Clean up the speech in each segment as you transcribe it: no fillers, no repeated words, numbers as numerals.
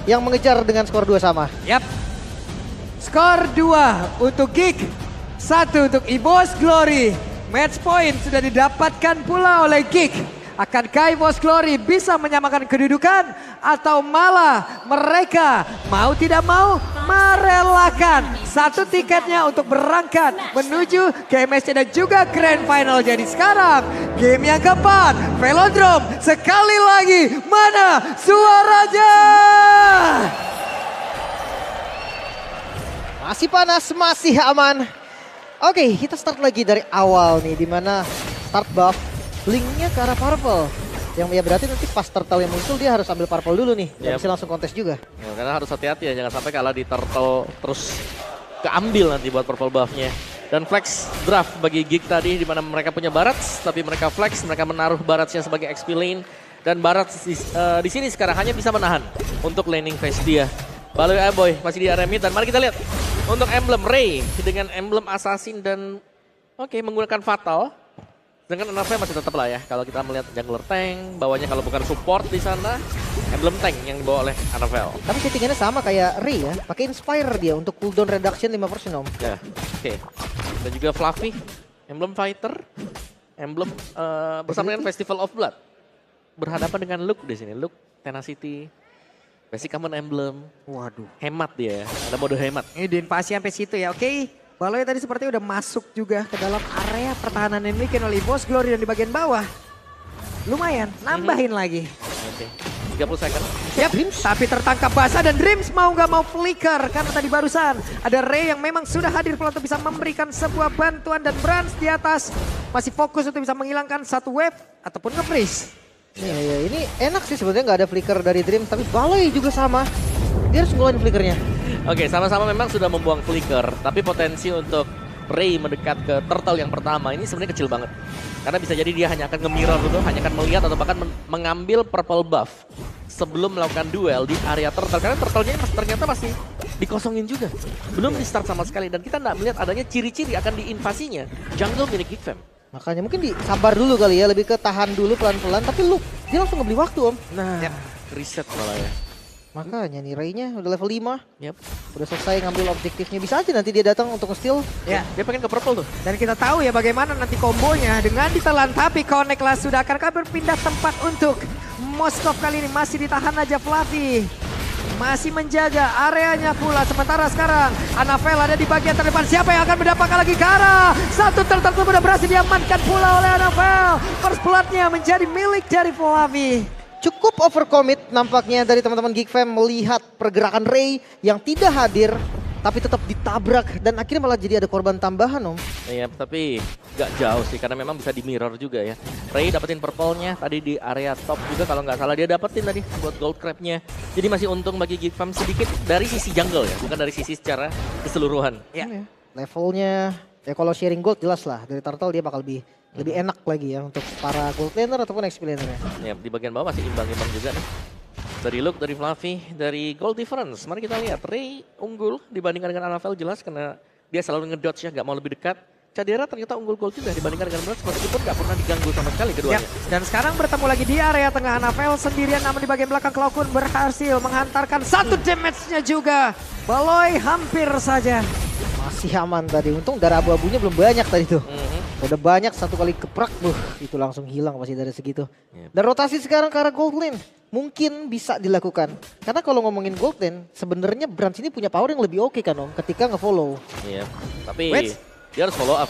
yang mengejar dengan skor 2 sama. Yap. Skor 2 untuk Geek, 1 untuk EVOS Glory. Match point sudah didapatkan pula oleh Geek. Akankah EVOS Glory bisa menyamakan kedudukan atau malah mereka mau tidak mau merelakan satu tiketnya untuk berangkat menuju ke MSC dan juga Grand Final. Jadi sekarang game yang keempat, Velodrome sekali lagi, mana suaranya? Masih panas, masih aman. Oke, kita start lagi dari awal nih, dimana start buff linknya ke arah purple. Yang ya berarti nanti pas turtle yang muncul dia harus ambil purple dulu nih. Gak bisa langsung kontes juga. Ya, karena harus hati-hati ya, jangan sampai kalah di turtle terus keambil nanti buat purple buffnya. Dan flex draft bagi Geek tadi, dimana mereka punya Barats, tapi mereka flex, mereka menaruh Baratsnya sebagai XP lane. Dan Barats di sini sekarang hanya bisa menahan untuk laning phase dia. Baloi Boy masih di area mid, dan mari kita lihat untuk emblem Ray dengan emblem assassin dan menggunakan fatal. Sedangkan Anafel masih tetap lah ya, kalau kita melihat jungler tank, bawahnya kalau bukan support di sana, emblem tank yang dibawa oleh Anafel. Tapi settingannya sama kayak Ray ya, pakai Inspire dia untuk cooldown reduction 5% om. Ya, oke. Dan juga Fluffy, emblem fighter, emblem bersama dengan Festival of Blood. Berhadapan dengan Luke di sini, Luke, Tenacity, basic common emblem. Waduh. Hemat dia, ada mode hemat. Ini diinvasi sampai situ ya, oke. Baloi tadi sepertinya udah masuk juga ke dalam area pertahanan yang dimiliki oleh EVOS Glory dan di bagian bawah. Lumayan, nambahin lagi. Oke, 30 second. Yap, tapi tertangkap basah dan Dreams mau nggak mau flicker karena tadi barusan ada Ray yang memang sudah hadir untuk bisa memberikan sebuah bantuan dan Brans di atas masih fokus untuk bisa menghilangkan satu wave ataupun nge-freeze. Ya, ini enak sih sebenarnya nggak ada flicker dari Dream, tapi Baloi juga sama. Dia harus ngeluarin flickernya. Oke, sama-sama memang sudah membuang flicker, tapi potensi untuk Ray mendekat ke turtle yang pertama ini sebenarnya kecil banget. Karena bisa jadi dia hanya akan nge-mirror gitu, hanya akan melihat atau bahkan mengambil purple buff sebelum melakukan duel di area turtle. Karena turtle-nya ternyata masih dikosongin juga. Belum di start sama sekali, dan kita nggak melihat adanya ciri-ciri akan diinvasinya jungle milik Geek Fam. Makanya mungkin sabar dulu kali ya, lebih ke tahan dulu pelan-pelan, tapi dia langsung ngebeli waktu om. Nah, reset malah ya. Makanya nih Ray-nya udah level 5. Yep. Udah selesai ngambil objektifnya. Bisa aja nanti dia datang untuk nge-steal. Ya, dia pengen ke purple tuh. Dan kita tahu ya bagaimana nanti kombonya dengan ditelan, tapi Connect lah sudah akan berpindah tempat untuk Moskov kali ini. Masih ditahan aja Fluffy. Masih menjaga areanya pula. Sementara sekarang Anafel ada di bagian terdepan. Siapa yang akan mendapatkan lagi Kara? Satu turtle sudah berhasil diamankan pula oleh Anafel. First blood-nya menjadi milik dari Fluffy. Cukup overcommit nampaknya dari teman-teman Geek Fam melihat pergerakan Ray yang tidak hadir tapi tetap ditabrak dan akhirnya malah jadi ada korban tambahan om. Iya, tapi gak jauh sih karena memang bisa di mirror juga ya. Ray dapetin purple-nya tadi di area top juga kalau nggak salah dia dapetin tadi buat gold crab-nya. Jadi masih untung bagi Geek Fam sedikit dari sisi jungle ya, bukan dari sisi secara keseluruhan. Ya. Levelnya ya kalau sharing gold jelas lah dari turtle dia bakal lebih enak lagi ya untuk para gold laner ataupun XP laner-nya. Ya, di bagian bawah masih imbang-imbang juga nih. Dari Luke, dari Fluffy, dari gold difference. Mari kita lihat, Ray unggul dibandingkan dengan Anafel jelas karena dia selalu ngedodge ya, gak mau lebih dekat. Cadera ternyata unggul gold juga dibandingkan dengan Brans meskipun gak pernah diganggu sama sekali keduanya. Ya, dan sekarang bertemu lagi di area tengah Anafel sendirian, namun di bagian belakang Cloakun berhasil menghantarkan satu damage-nya juga. Baloi hampir saja. Masih aman tadi, untung darah abu-abunya belum banyak tadi tuh. Udah banyak satu kali keprak, itu langsung hilang pasti dari segitu. Dan rotasi sekarang ke arah gold lane mungkin bisa dilakukan. Karena kalau ngomongin gold lane, sebenarnya Brans ini punya power yang lebih oke kan om, ketika nge-follow. Iya, tapi dia harus follow up,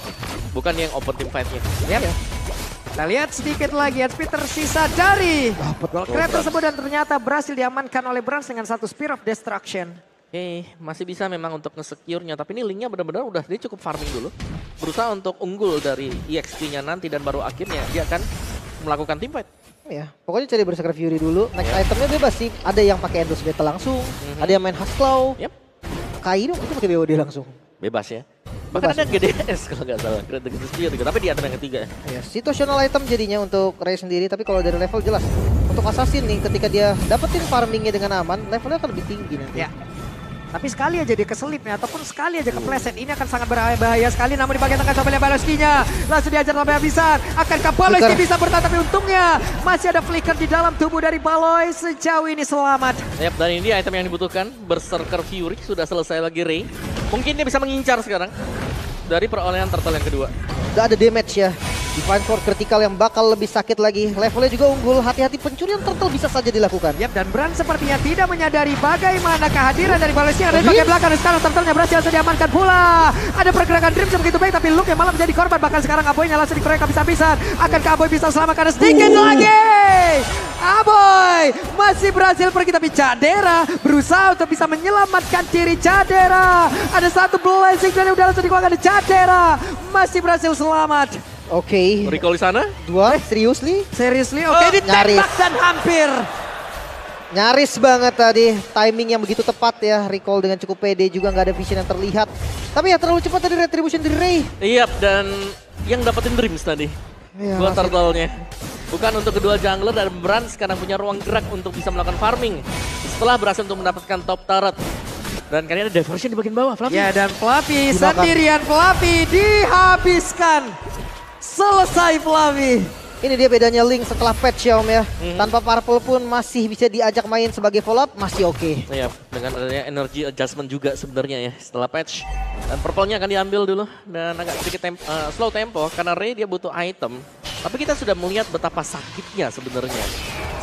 bukan yang open team fight-nya. Ya. Kita lihat sedikit lagi, HP tersisa dari gold crab tersebut dan ternyata berhasil diamankan oleh Brans dengan satu Spear of Destruction. Oke, masih bisa memang untuk nge-secure-nya, tapi ini linknya benar-benar udah dia cukup farming dulu. Berusaha untuk unggul dari EXP-nya nanti dan baru akhirnya dia akan melakukan team fight. Ya, pokoknya cari Berserker Fury dulu. Next itemnya bebas sih, ada yang pakai Endless Battle langsung, ada yang main Husklaw. Kaido itu pakai BOD langsung. Bebas ya. Bahkan ada GDS kalau nggak salah, Great Spear juga, tapi di item yang ketiga. Ya, situational item jadinya untuk Ray sendiri, tapi kalau dari level jelas. Untuk Assassin nih, ketika dia dapetin farmingnya dengan aman, levelnya akan lebih tinggi nanti. Ya. Tapi sekali aja dia keselipnya ataupun sekali aja kepleset, ini akan sangat berbahaya sekali. Namun di bagian tengah coba Baloski-nya langsung diajar sampai habisan. Akankah Baloski bisa bertahan, tapi untungnya masih ada flicker di dalam tubuh dari Baloy. Sejauh ini selamat. Yap, dan ini item yang dibutuhkan, Berserker Fury. Sudah selesai lagi Ray. Mungkin dia bisa mengincar sekarang dari perolehan turtle yang kedua. Gak ada damage ya. Divine Sword Critical yang bakal lebih sakit lagi. Levelnya juga unggul, hati-hati pencurian turtle bisa saja dilakukan. Yap, dan Bran sepertinya tidak menyadari bagaimana kehadiran dari Baloy yang ada di bagian belakang. Dan sekarang turtle-nya berhasil diamankan pula. Ada pergerakan Dream begitu baik, tapi Luke yang malah menjadi korban. Bahkan sekarang Aboy-nya langsung dikeroyok habis-habisan. Akankah Aboy bisa selamatkan sedikit lagi? Aboy masih berhasil pergi, tapi Cadera berusaha untuk bisa menyelamatkan diri. Cadera, ada satu blessing dari udah langsung dikeluarkan. Cadera masih berhasil selamat. Oke. Recall di sana. Dua, seriously? Oke, ditembak dan hampir. Nyaris banget tadi, timing yang begitu tepat ya. Recall dengan cukup pede, juga nggak ada vision yang terlihat. Tapi ya terlalu cepat tadi retribution dari Ray. Iya, dan yang dapetin Dreams tadi. Ya, Buat turtle-nya. Bukan untuk kedua jungler, dan Bran sekarang punya ruang gerak untuk bisa melakukan farming. Setelah berhasil untuk mendapatkan top turret. Dan kali ini ada diversion di bagian bawah, Fluffy. Ya, dan Fluffy sendirian, Fluffy dihabiskan. Selesai Fluffy. Ini dia bedanya Link setelah patch ya Om ya. Tanpa Purple pun masih bisa diajak main sebagai follow up, masih oke. Iya, dengan adanya energy adjustment juga sebenarnya ya setelah patch. Dan purple-nya akan diambil dulu dan agak sedikit slow tempo karena Ray dia butuh item. Tapi kita sudah melihat betapa sakitnya sebenarnya.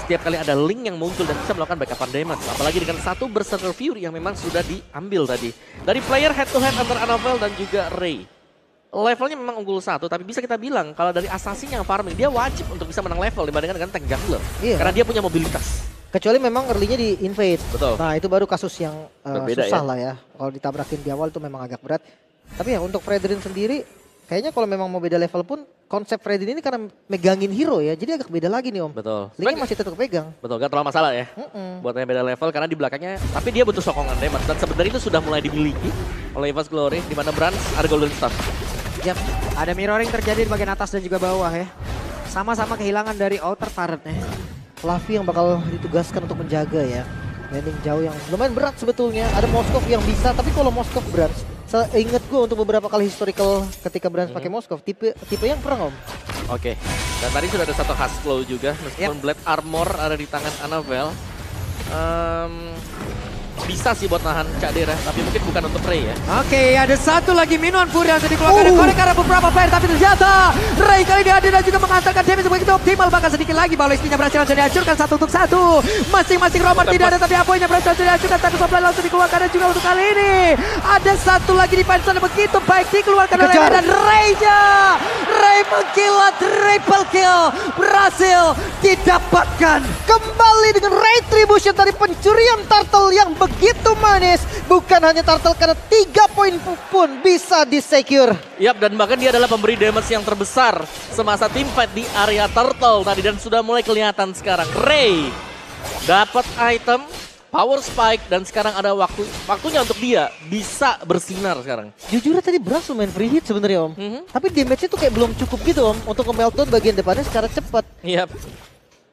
Setiap kali ada Link yang muncul dan bisa melakukan backup damage. Apalagi dengan satu Berserker Fury yang memang sudah diambil tadi. Dari player head to head antara Anavel dan juga Ray. Levelnya memang unggul satu, tapi bisa kita bilang kalau dari assassin yang farming, dia wajib untuk bisa menang level dibandingkan dengan tank jungler. Iya. Karena dia punya mobilitas. Kecuali memang early-nya di invade. Betul. Nah itu baru kasus yang Berbeda, susah ya. lah ya. Kalau ditabrakin di awal itu memang agak berat. Tapi ya untuk Fredrin sendiri, kayaknya kalau memang mau beda level pun, konsep Fredrin ini karena megangin hero ya. Jadi agak beda lagi nih Om. Betul. Linknya masih tetap pegang. Betul, gak terlalu masalah ya. Buat yang beda level karena di belakangnya, tapi dia butuh sokongan damage. Dan sebenarnya itu sudah mulai dimiliki oleh Eva's Glory, di mana Brans ada Golden Staff. Yap, ada mirroring terjadi di bagian atas dan juga bawah ya. Sama-sama kehilangan dari outer turretnya. Fluffy yang bakal ditugaskan untuk menjaga ya. Landing jauh yang lumayan berat sebetulnya. Ada Moskov yang bisa, tapi kalau Moskov Brans, seingat gue untuk beberapa kali historical ketika Brans pakai Moskov, tipe yang perang Om. Oke, dan tadi sudah ada satu Hustle juga, meskipun Blade Armor ada di tangan Anavel. Bisa sih buat nahan Cadera, tapi mungkin bukan untuk Ray ya. Oke, ada satu lagi minuman Fury yang sudah dikeluarkan dari Korek karena beberapa player, tapi ternyata Ray kali ini hadir dan juga mengantarkan damage begitu optimal. Bahkan sedikit lagi Baloy-nya berhasil langsung dihancurkan satu untuk satu. Masing-masing Roman tidak ada, tapi Apoy-nya berhasil langsung dihancurkan. Tapi supply langsung dikeluarkan dan juga untuk kali ini ada satu lagi di Panson begitu baik dikeluarkan oleh Ray dan Ray-nya. Ray mengkilat, triple kill berhasil didapatkan. Kembali dengan retribution dari pencurian turtle yang begitu manis. Bukan hanya turtle karena 3 poin pun bisa di-secure. Yap, dan bahkan dia adalah pemberi damage yang terbesar semasa teamfight di area turtle tadi. Dan sudah mulai kelihatan sekarang. Ray dapat item, power spike, dan sekarang ada waktunya untuk dia bisa bersinar sekarang. Jujur tadi Brans lumayan free hit sebenarnya Om. Tapi damage-nya tuh kayak belum cukup gitu Om. Untuk nge-meltdown bagian depannya secara cepat. Yap.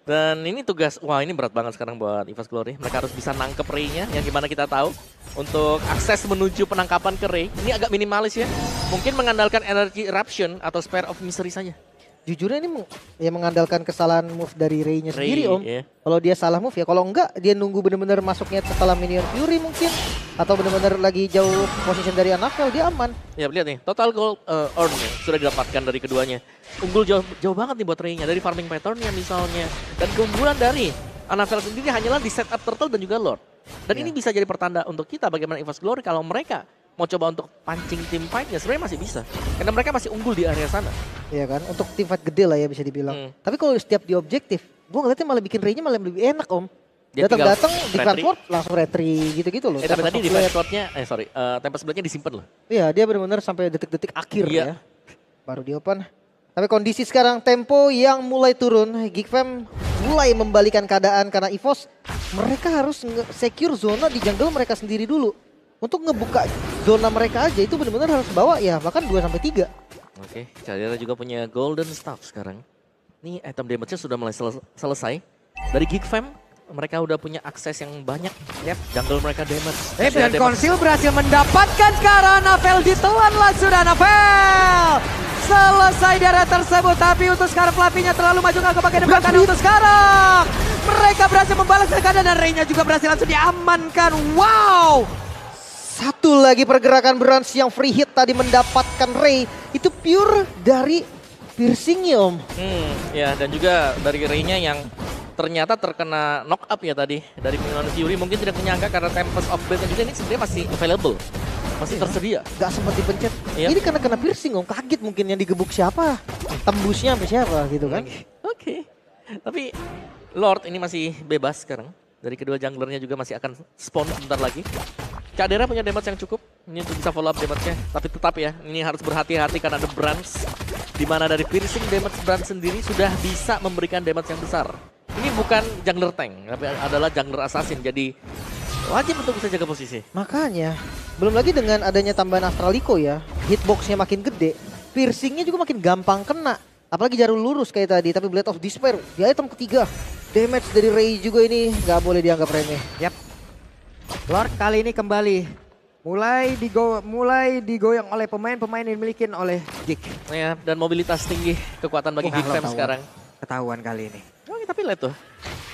Dan ini tugas, wah ini berat banget sekarang buat Eva's Glory. Mereka harus bisa nangkep Ray-nya, yang gimana kita tahu. Untuk akses menuju penangkapan ke Ray, ini agak minimalis ya. Mungkin mengandalkan energy eruption atau Spare of Misery saja. Jujurnya ini ya mengandalkan kesalahan move dari Ray-nya sendiri Om. Iya. Kalau dia salah move ya, kalau enggak dia nunggu bener-bener masuknya setelah minion Fury mungkin. Atau bener-bener lagi jauh position dari Anavel, dia aman. Ya lihat nih, total gold earn sudah didapatkan dari keduanya. Unggul jauh banget nih buat Ray-nya, dari farming pattern-nya misalnya. Dan keunggulan dari Anavel sendiri hanyalah di setup turtle dan juga Lord. Dan ini bisa jadi pertanda untuk kita bagaimana Eva's Glory kalau mereka mau coba untuk pancing team fight-nya sebenarnya masih bisa. Karena mereka masih unggul di area sana. Iya kan, untuk team fight gede lah ya bisa dibilang. Tapi kalau setiap di objektif, gue ngeliatnya malah bikin Ray-nya malah lebih enak Om. Datang-datang di Frankfurt langsung retry gitu-gitu loh. Tapi tadi di Frankfurt-nya, Tempest Blade-nya disimpan loh. Iya, dia benar-benar sampai detik-detik akhir ya. Baru di open. Tapi kondisi sekarang tempo yang mulai turun. Geekfam mulai membalikan keadaan karena EVOS mereka harus secure zona di jungle mereka sendiri dulu. Untuk ngebuka zona mereka aja itu benar-benar harus bawa ya bahkan 2-3. Oke, Cadera juga punya Golden Staff sekarang. Nih item damage-nya sudah mulai selesai. Dari Geekfam, mereka udah punya akses yang banyak. Jungle mereka damage. Dan Konsil berhasil mendapatkan sekarang Anafel ditelan lah sudah Anafel. Selesai daerah tersebut, tapi untuk sekarang Fluffy-nya terlalu maju nggak ke bagian depan untuk sekarang. Mereka berhasil membalas keadaan dan Ray-nya juga berhasil langsung diamankan. Wow! Satu lagi pergerakan Brans yang free hit tadi mendapatkan Ray. Itu pure dari piercingnya Om. Ya dan juga dari Ray-nya yang ternyata terkena knock up ya tadi dari Minion Fury. Mungkin tidak menyangka karena Tempest of Blade juga ini sebenarnya masih available. Masih tersedia. Gak sempat dipencet. Ini karena kena piercing Om. Kaget mungkin yang digebuk siapa. Tembusnya sampai siapa gitu kan. Oke. Tapi Lord ini masih bebas sekarang. Dari kedua junglernya juga masih akan spawn sebentar lagi. Cadera punya damage yang cukup. Ini untuk bisa follow up damage-nya. Tapi tetap ya, ini harus berhati-hati karena ada Brans. Dimana dari piercing damage Brans sendiri sudah bisa memberikan damage yang besar. Ini bukan jungler tank, tapi adalah jungler assassin. Jadi wajib untuk bisa jaga posisi. Makanya, belum lagi dengan adanya tambahan Astralico ya. Hitbox-nya makin gede. Piercing-nya juga makin gampang kena. Apalagi jarum lurus kayak tadi. Tapi Blade of Despair di item ketiga. Damage dari Ray juga ini nggak boleh dianggap remeh. Lord kali ini kembali mulai digoyang oleh pemain-pemain yang dimiliki oleh Geek. Ya, dan mobilitas tinggi kekuatan bagi Geek Fam sekarang. Ketahuan kali ini. Tapi lihat tuh,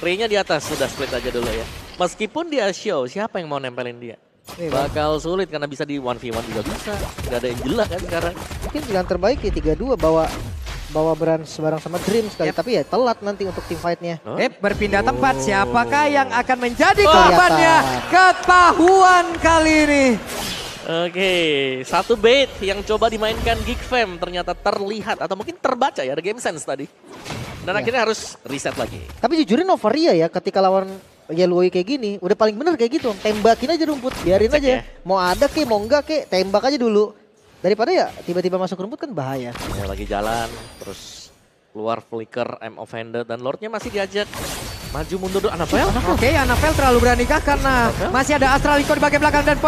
Ray-nya di atas sudah split aja dulu ya. Meskipun dia show, siapa yang mau nempelin dia? Bakal sulit karena bisa di 1v1 juga bisa. Gak ada yang jelas kan sekarang. Mungkin pilihan terbaik ya 3-2 bawa Brans bareng sama Dream sekali. Tapi ya telat nanti untuk team fight-nya. Berpindah tempat. Siapakah yang akan menjadi korbannya? Ketahuan kali ini. Oke, satu bait yang coba dimainkan Geek Fam ternyata terlihat atau mungkin terbaca ya, ada game sense tadi. Dan akhirnya harus reset lagi. Tapi jujurin Novaria ya ketika lawan Yellow kayak gini, udah paling bener kayak gitu. Tembakin aja rumput, biarin aja. Ya. Mau ada kek, mau enggak kek, tembak aja dulu. Daripada ya tiba-tiba masuk rumput kan bahaya. Ya, lagi jalan, terus keluar flicker, I'm offended, dan Lordnya masih diajak maju mundur dulu. Anafel? Oke, Anafel terlalu beranikah karena masih ada Astralico di bagian belakang dan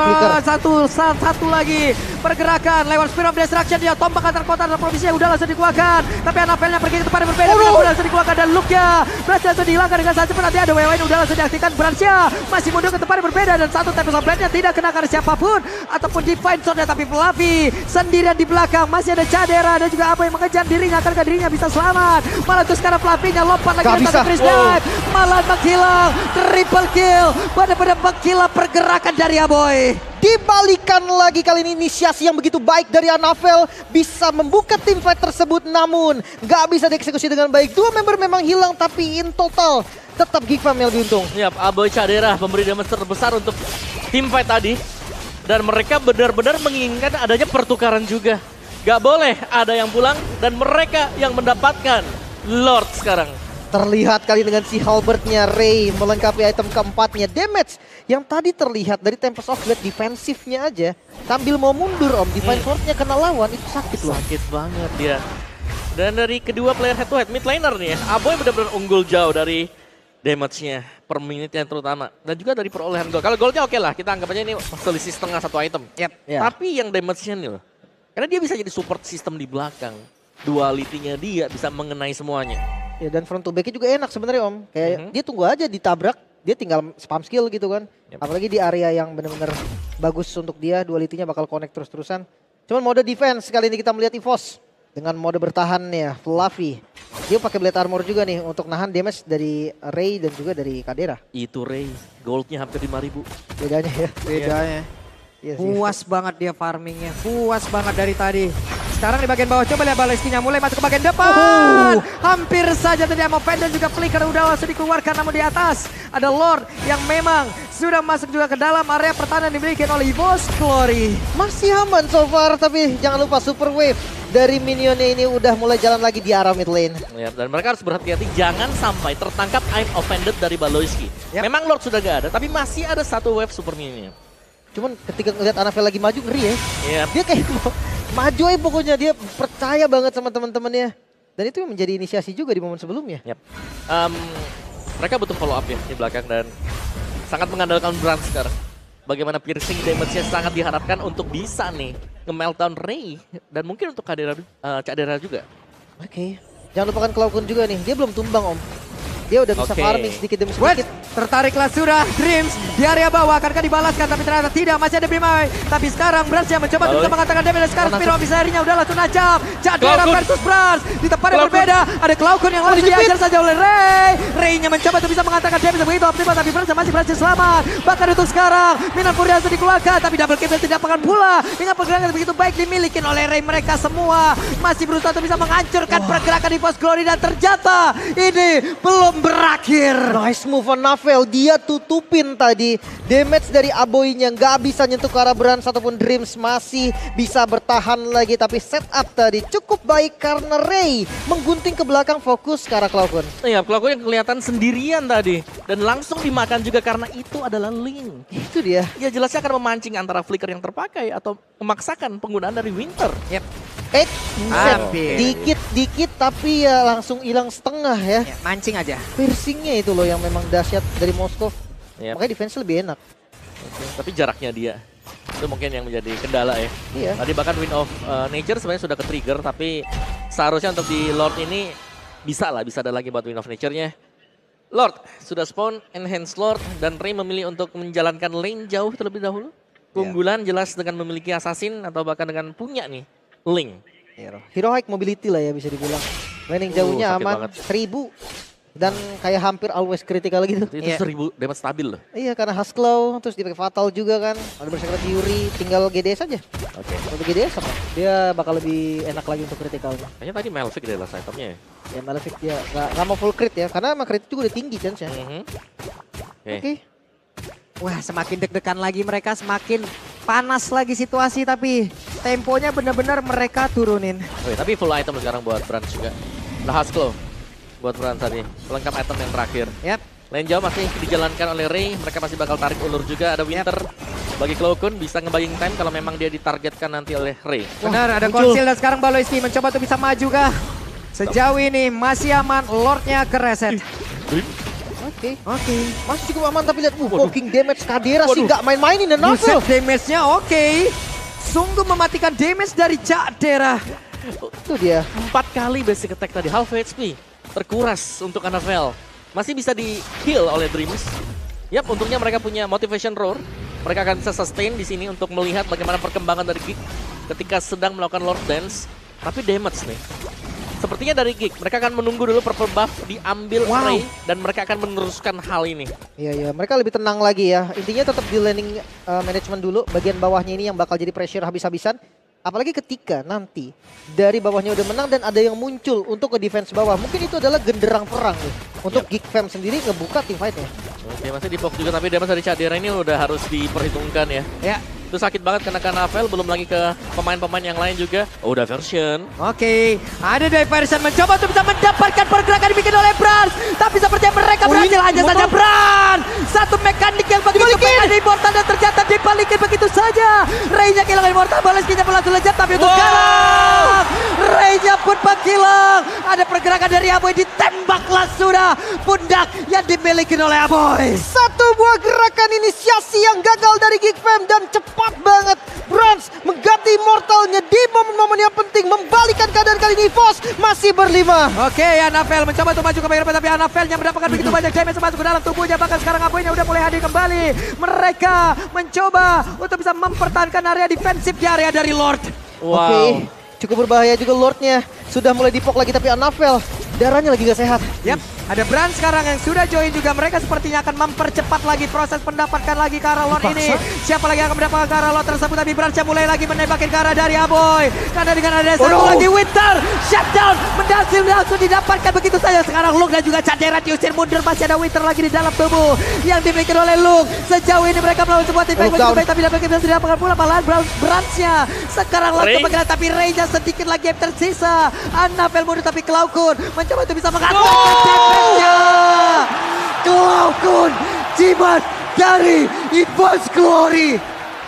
satu lagi pergerakan lewat Spear of Destruction. Dia tombak antar kota dan provinsi udah langsung dikeluarkan. Tapi Anafelnya pergi ke tempat yang berbeda, udah langsung dikeluarkan dan Luke-nya berhasil langsung dihilangkan dengan saja. Nanti ada WW udah langsung diaktifkan. Bransnya masih mundur ke tempat yang berbeda dan satu Tempest of Blade-nya tidak kena karena siapapun ataupun Divine Sword-nya, tapi Fluffy sendirian di belakang. Masih ada Cadera dan juga apa yang mengejar dirinya, karena dirinya bisa selamat. Malah tuh sekarang Fluffy-nya lompat lagi ke Chris Dive. Malah menghilang, triple kill, benar-benar menghilang pergerakan dari Aboy. Dibalikan lagi kali ini inisiasi yang begitu baik dari Anafel bisa membuka tim fight tersebut, namun nggak bisa dieksekusi dengan baik. Dua member memang hilang, tapi in total tetap Geek Fam yang lebih untung. Yap, Aboy Cadera memberi damage terbesar untuk tim fight tadi. Dan mereka benar-benar menginginkan adanya pertukaran juga. Gak boleh ada yang pulang dan mereka yang mendapatkan Lord sekarang. Terlihat kali dengan si Halbertnya Ray melengkapi item keempatnya. Damage yang tadi terlihat dari Tempest of Blade defensifnya aja. Sambil mau mundur Om, Divine Sword-nya kena lawan itu sakit loh. Sakit banget dia. Dan dari kedua player head to head, mid laner nih ya, Aboy benar-benar unggul jauh dari damage-nya per menitnya terutama. Dan juga dari perolehan gol. Kalau golnya oke lah, kita anggap aja ini selisih setengah satu item. Tapi yang damage-nya nih loh, karena dia bisa jadi support system di belakang. Duality-nya dia bisa mengenai semuanya. Ya, dan front to back-nya juga enak sebenarnya Om. Kayak dia tunggu aja ditabrak, dia tinggal spam skill gitu kan. Apalagi di area yang benar-benar bagus untuk dia, duality-nya bakal connect terus-terusan. Cuman mode defense kali ini kita melihat EVOS dengan mode bertahan ya, Fluffy. Dia pakai blade armor juga nih untuk nahan damage dari Ray dan juga dari Cadera. Itu Ray, goldnya hampir 5.000. Bedanya ya. Bedanya. Puas banget dia farmingnya, puas banget dari tadi. Sekarang di bagian bawah, coba lihat Baleskinya mulai masuk ke bagian depan. Hampir saja tadi Amo Fan dan juga Flicker udah langsung dikeluarkan, namun di atas ada Lord yang memang sudah masuk juga ke dalam area pertahanan dimiliki oleh EVOS Glory. Masih aman so far, tapi jangan lupa Super Wave dari minionnya ini udah mulai jalan lagi di arah mid lane. Ya, dan mereka harus berhati-hati jangan sampai tertangkap I'm offended dari Baloyski. Memang Lord sudah gak ada, tapi masih ada satu wave super minionnya. Cuman ketika ngeliat Anafel lagi maju ngeri ya. Dia kayak mau maju aja pokoknya, dia percaya banget sama teman-temannya. Dan itu yang menjadi inisiasi juga di momen sebelumnya. Mereka butuh follow up ya di belakang dan sangat mengandalkan Brand sekarang. Bagaimana piercing damage-nya sangat diharapkan untuk bisa nih nge-meltdown Ray. Dan mungkin untuk Cadera juga. Oke. Jangan lupakan Cloud juga nih, dia belum tumbang Om. Dia udah bisa farming sedikit demi sedikit. Tertariklah sudah Dreams di area bawah. Akankah dibalaskan? Tapi ternyata tidak. Masih ada Brimai. Tapi sekarang Brans yang mencoba untuk mengatakan damage. Sekarang Spiro bisa harinya udah langsung najam. Jadera versus Brans. Di tempat yang berbeda. Ada Cloudcon yang langsung diajar saja oleh Ray. Ray-nya mencoba untuk bisa mengatakan damage begitu optimal. Tapi Brans masih berhasil selamat. Bahkan untuk sekarang Minan Furia sudah dikeluarkan. Tapi double kill tidak akan pula. Dengan pergerakan begitu baik dimiliki oleh Ray. Mereka semua masih berusaha untuk bisa menghancurkan pergerakan di Force Glory. Dan ternyata ini belum berakhir. Nice move on Navel, dia tutupin tadi damage dari Aboy-nya, nggak bisa nyentuh ke arah Brans ataupun Dreams, masih bisa bertahan lagi. Tapi setup tadi cukup baik karena Ray menggunting ke belakang fokus ke arah Cloudcon. Iya, Cloudcon yang kelihatan sendirian tadi dan langsung dimakan juga karena itu adalah Link. Itu dia. Ya jelasnya akan memancing antara flicker yang terpakai atau memaksakan penggunaan dari Winter. Yep. Dikit tapi ya langsung hilang setengah ya. Mancing aja. Piercingnya itu loh yang memang dahsyat dari Moskov. Yep. Makanya defense lebih enak. Tapi jaraknya dia itu mungkin yang menjadi kendala ya. Iya. Tadi bahkan Wind of Nature sebenarnya sudah ke-trigger, tapi seharusnya untuk di Lord ini bisa ada lagi buat Wind of Nature-nya. Lord sudah spawn, Enhance Lord, dan Ray memilih untuk menjalankan lane jauh terlebih dahulu. Keunggulan jelas dengan memiliki assassin atau bahkan dengan punya nih Link. Heroic mobility lah ya bisa dibilang. Laning jauhnya aman, 1000. Dan kayak hampir always critical gitu. Itu 1000 damage stabil loh. Iya karena Husklow, terus dipakai Fatal juga kan. Ada bersekutu Yuri, tinggal GDS aja. Oke. Kalau GDS apa? Dia bakal lebih enak lagi untuk critical. Kayaknya tadi Malefic deh last itemnya ya. Ya Malefic dia gak mau full crit ya, karena emang crit juga udah tinggi chance-nya. Oke. Wah, semakin deg-degan lagi mereka, semakin panas lagi situasi, tapi temponya benar-benar mereka turunin. Oke, tapi full item sekarang buat Brans juga. Nah, Husklow buat Brans tadi, pelengkap item yang terakhir. Yap. Lane jauh masih dijalankan oleh Ray, mereka masih bakal tarik ulur juga, ada Winter. Bagi Cloudcon bisa ngebaying time kalau memang dia ditargetkan nanti oleh Ray. Benar, ada Conceal dan sekarang Baloiski mencoba untuk bisa maju kah? Sejauh ini masih aman, Lordnya ke reset. Oke. Masih cukup aman tapi lihat poking damage Kadera sih nggak main-mainin dan Navel. Damage-nya oke. Sungguh mematikan damage dari Kadera. Itu dia. 4 kali basic attack tadi, half HP. Terkuras untuk Anavel. Masih bisa di heal oleh Dreams. Yap, untungnya mereka punya motivation roar. Mereka akan bisa sustain di sini untuk melihat bagaimana perkembangan dari Geek ketika sedang melakukan Lord Dance. Tapi damage nih. Sepertinya dari Geek, mereka akan menunggu dulu purple buff diambil Ray dan mereka akan meneruskan hal ini. Iya, mereka lebih tenang lagi ya. Intinya tetap di laning management dulu, bagian bawahnya ini yang bakal jadi pressure habis-habisan. Apalagi ketika nanti dari bawahnya udah menang dan ada yang muncul untuk ke defense bawah. Mungkin itu adalah genderang perang nih. Untuk Geek Fam sendiri ngebuka team fight-nya. Oke, masih di juga tapi damage dari Kadera ini udah harus diperhitungkan ya. Ya. Itu sakit banget karena Navel, belum lagi ke pemain-pemain yang lain juga. Oh, udah version. Oke, ada diversion mencoba untuk bisa mendapatkan pergerakan dibikin oleh Brans. Tapi sepertinya mereka berhasil hanya saja Brans. Satu mekanik yang begitu baik ada Immortal dan ternyata dibalikin begitu saja. Ray-nya kehilangan Immortal, Baloiski-nya berlangsung lejat tapi untuk sekarang Ray-nya pun menghilang. Ada pergerakan dari Aboy, ditembaklah sudah pundak yang dimiliki oleh Aboy. Satu buah gerakan inisiasi yang gagal dari Geek Fam dan cepat banget Brans mengganti Immortalnya di momen-momen yang penting, membalikan keadaan kali ini. Vos masih berlima. Oke, Anavel mencoba untuk maju ke bagian depan tapi Anavelnya mendapatkan begitu banyak damage masuk ke dalam tubuhnya, bahkan sekarang Aboynya udah mulai hadir kembali. Mereka mencoba untuk bisa mempertahankan area defensif di area dari Lord. Oke, cukup berbahaya juga Lordnya. Sudah mulai dipok lagi tapi Anavel darahnya lagi gak sehat. Yap, ada Brans sekarang yang sudah join juga. Mereka sepertinya akan mempercepat lagi proses mendapatkan lagi ke arah Lord ini. Siapa lagi yang akan mendapatkan ke arah Lord tersebut, tapi Bransnya mulai lagi menembakin ke arah dari Aboy. Karena dengan ada satu lagi Winter, shutdown, mendasil langsung didapatkan begitu saja. Sekarang Luke dan juga Kadera diusir mundur, masih ada Winter lagi di dalam tubuh yang dimiliki oleh Luke. Sejauh ini mereka melawan sebuah tim baik tapi dapat bisa didapatkan pula malahan Bransnya. Sekarang langsung bergerak tapi Ray-nya sedikit lagi yang tersisa. Anavel mundur tapi Cloudcon mencoba untuk bisa mengatakan defense-nya. Cloudcon jimat dari Force Glory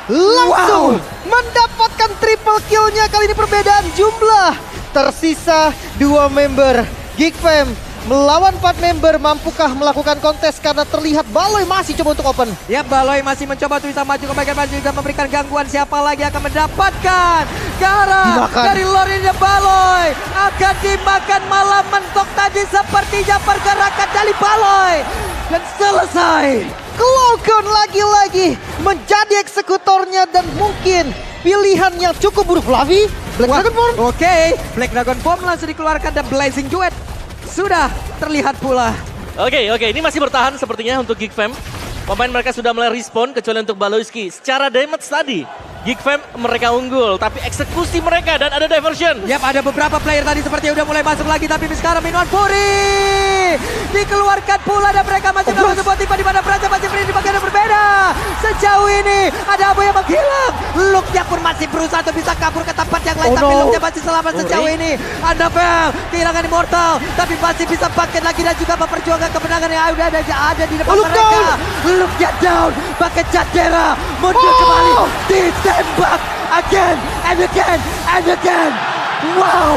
langsung mendapatkan triple kill-nya. Kali ini perbedaan jumlah. Tersisa 2 member Geek Fam Melawan 4 member, mampukah melakukan kontes karena terlihat Baloy masih coba untuk open. Ya, Baloy masih mencoba untuk bisa maju ke bagian maju juga memberikan gangguan. Siapa lagi akan mendapatkan Gara dari Lorinya Baloy akan dimakan, malah mentok tadi sepertinya pergerakan dari Baloy. Dan selesai. Clogon lagi-lagi menjadi eksekutornya dan mungkin pilihan yang cukup buruk. Flavi, Black Dragon Form. Oke, Black Dragon Form langsung dikeluarkan dan Blazing Duet sudah terlihat pula. Oke, ini masih bertahan sepertinya untuk Geek Fam. Pemain mereka sudah mulai respon kecuali untuk Baloyski. Secara damage tadi, Geek Fam mereka unggul, tapi eksekusi mereka dan ada diversion. Yap, ada beberapa player tadi seperti udah mulai masuk lagi, tapi sekarang Minuan Fury dikeluarkan pula dan mereka masih melakukan sebuah tipe di mana Praja masih berdiri di bagian yang berbeda. Sejauh ini ada Abu yang menghilang. Looknya pun masih berusaha untuk bisa kabur ke tempat yang lain, tapi Looknya masih selamat sejauh ini. Annabelle kehilangan Immortal, tapi masih bisa bangkit lagi dan juga memperjuangkan kemenangan yang ada di depan mereka. Looknya down, pakai Jadera mundur kembali, ditembak again and again and again. Wow.